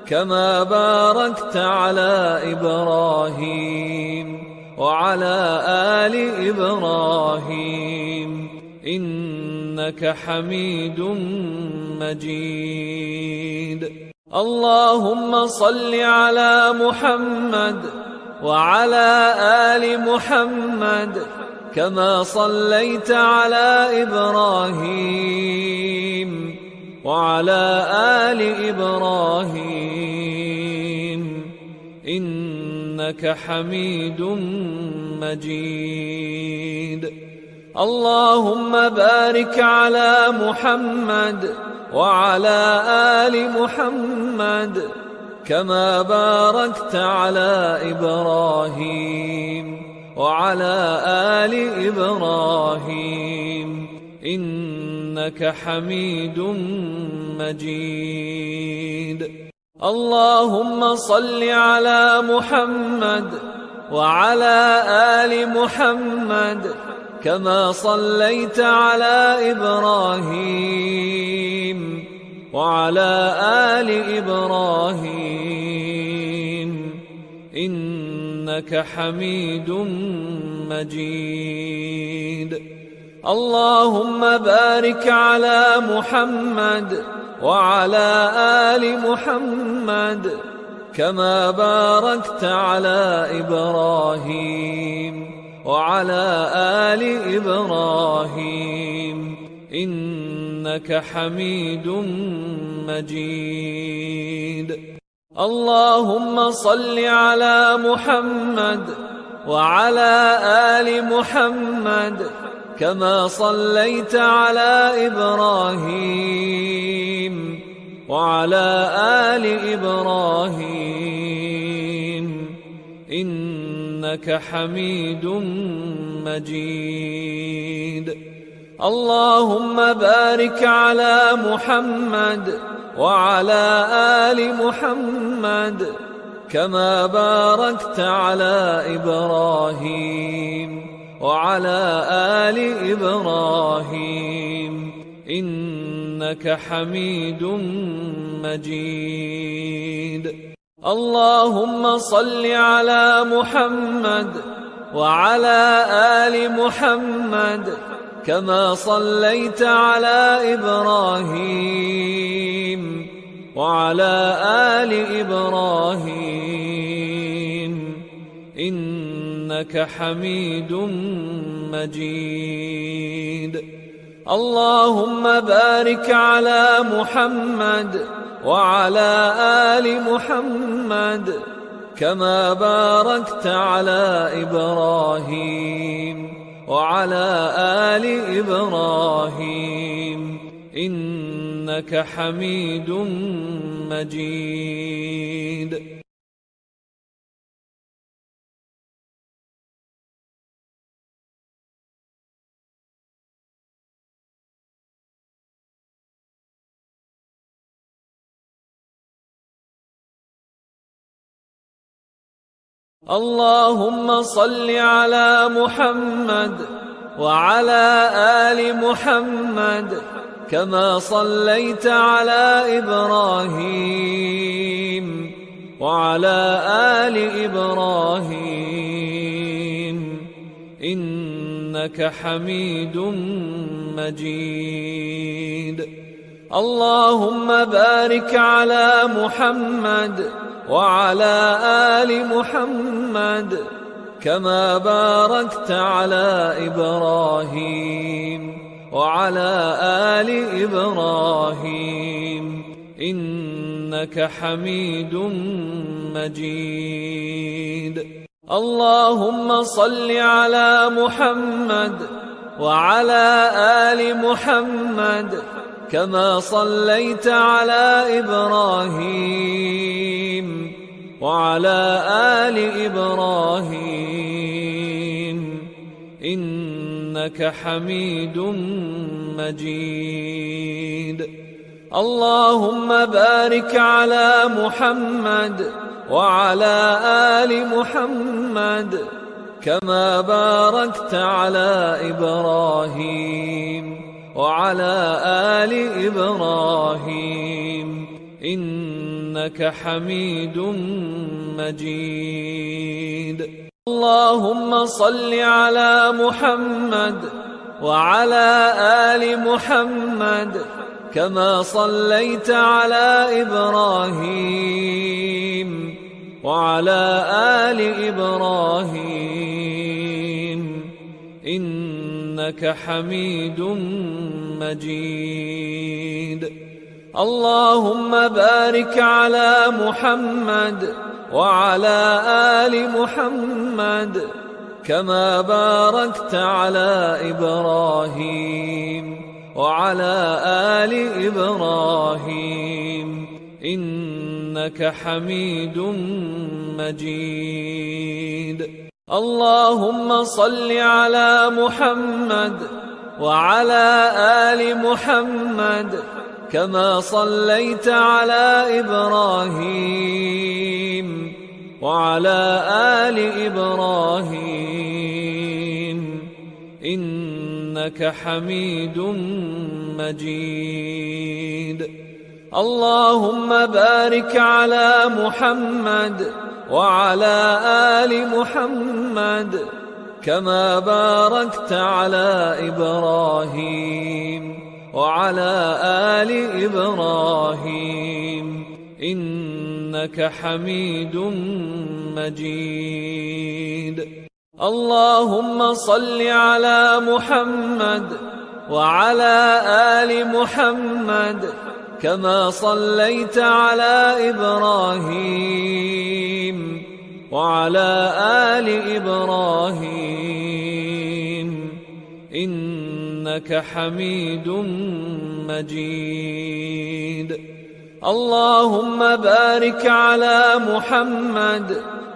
كما باركت على إبراهيم وعلى آل إبراهيم إنك حميد مجيد. اللهم صل على محمد وعلى آل محمد كما صليت على إبراهيم وعلى آل إبراهيم إنك حميد مجيد. اللهم بارك على محمد وعلى آل محمد كما باركت على إبراهيم وعلى آل إبراهيم إنك حميد مجيد. اللهم صل على محمد وعلى آل محمد كما صليت على إبراهيم وعلى آل إبراهيم إنك حميد مجيد. اللهم بارك على محمد وعلى آل محمد كما باركت على إبراهيم وعلى آل إبراهيم إنك حميد مجيد. اللهم صل على محمد وعلى آل محمد كما صليت على إبراهيم وعلى آل إبراهيم إنك حميد مجيد. اللهم بارك على محمد وعلى آل محمد كما باركت على إبراهيم وعلى آل إبراهيم إنك حميد مجيد. اللهم صل على محمد وعلى آل محمد كما صليت على إبراهيم وعلى آل إبراهيم إنك حميد مجيد. اللهم بارك على محمد وعلى آل محمد كما باركت على إبراهيم وعلى آل إبراهيم إنك حميد مجيد. اللهم صل على محمد وعلى آل محمد كما صليت على إبراهيم وعلى آل إبراهيم إنك حميد مجيد. اللهم بارك على محمد وعلى آل محمد كما باركت على إبراهيم وعلى آل إبراهيم إنك حميد مجيد. اللهم صل على محمد وعلى آل محمد كما صليت على إبراهيم وعلى آل إبراهيم إنك حميد مجيد. اللهم بارك على محمد وعلى آل محمد كما باركت على إبراهيم وعلى آل إبراهيم إنك حميد مجيد. اللهم صل على محمد وعلى آل محمد كما صليت على إبراهيم وعلى آل إبراهيم إنك حميد مجيد. اللهم بارك على محمد وعلى آل محمد كما باركت على إبراهيم وعلى آل إبراهيم إنك حميد مجيد. اللهم صل على محمد وعلى آل محمد كما صليت على إبراهيم وعلى آل إبراهيم إنك حميد مجيد. اللهم بارك على محمد وعلى آل محمد كما باركت على إبراهيم وعلى آل إبراهيم إنك حميد مجيد. اللهم صل على محمد وعلى آل محمد كما صليت على إبراهيم وعلى آل إبراهيم إنك حميد مجيد. اللهم بارك على محمد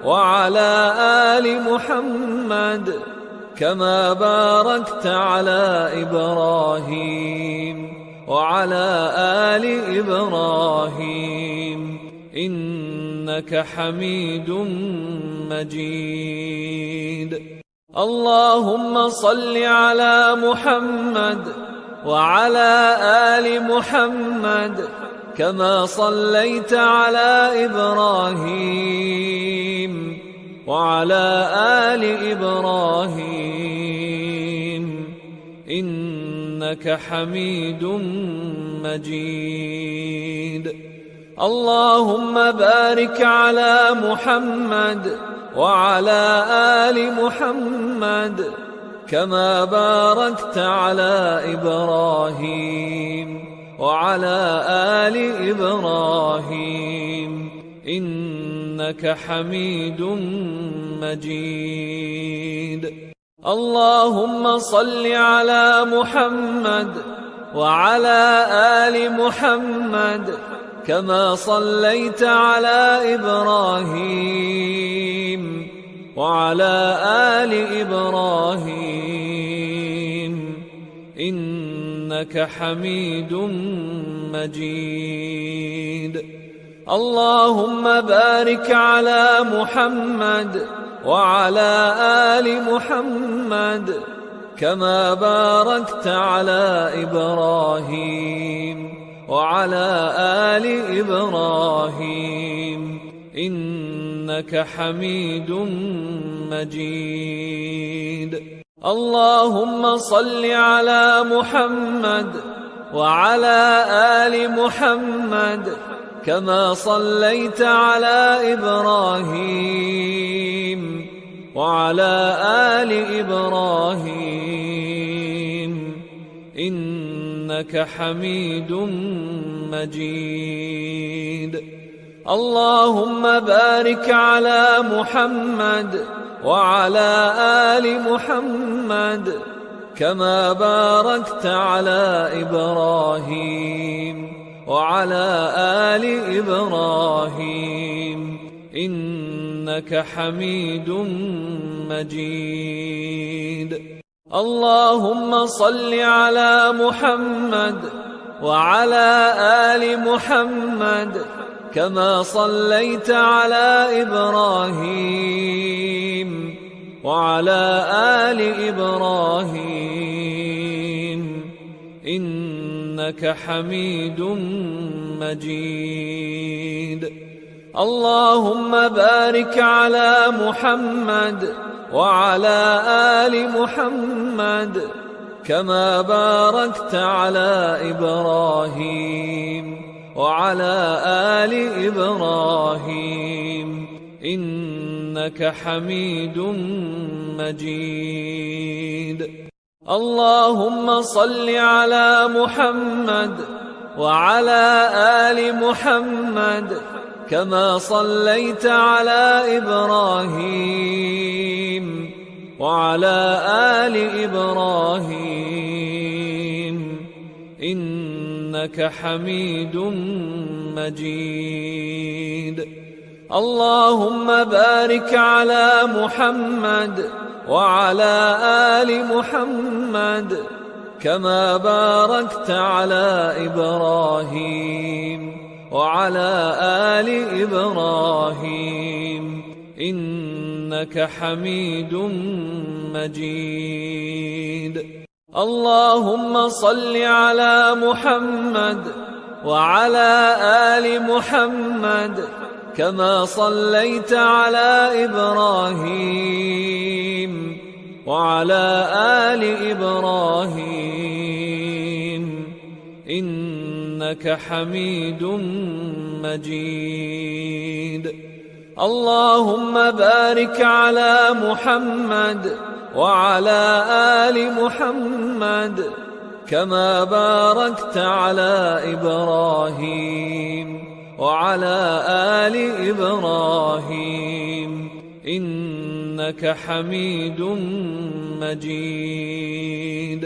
وعلى آل محمد كما باركت على إبراهيم وعلى آل إبراهيم إنك حميد مجيد. اللهم صل على محمد وعلى آل محمد كما صليت على إبراهيم وعلى آل إبراهيم إنك حميد مجيد. اللهم بارك على محمد وعلى آل محمد كما باركت على إبراهيم وعلى آل إبراهيم إنك حميد مجيد. اللهم صل على محمد وعلى آل محمد كما صليت على إبراهيم وعلى آل إبراهيم إنك حميد مجيد. اللهم بارك على محمد وعلى آل محمد كما باركت على إبراهيم وعلى آل إبراهيم إنك حميد مجيد. اللهم صل على محمد وعلى آل محمد كما صليت على إبراهيم وعلى آل إبراهيم إنك حميد مجيد. اللهم بارك على محمد وعلى آل محمد كما باركت على إبراهيم وعلى آل إبراهيم إنك حميد مجيد. اللهم صل على محمد وعلى آل محمد كما صليت على إبراهيم وعلى آل إبراهيم إنك حميد مجيد. اللهم بارك على محمد وعلى آل محمد كما باركت على إبراهيم وعلى آل إبراهيم إنك حميد مجيد. اللهم صل على محمد وعلى آل محمد كما صليت على إبراهيم وعلى آل إبراهيم إنك حميد مجيد. اللهم بارك على محمد وعلى آل محمد كما باركت على إبراهيم وعلى آل إبراهيم إنك حميد مجيد. اللهم صل على محمد وعلى آل محمد كما صليت على إبراهيم وعلى آل إبراهيم إنك حميد مجيد. اللهم بارك على محمد وعلى آل محمد كما باركت على إبراهيم وعلى آل إبراهيم إنك حميد مجيد.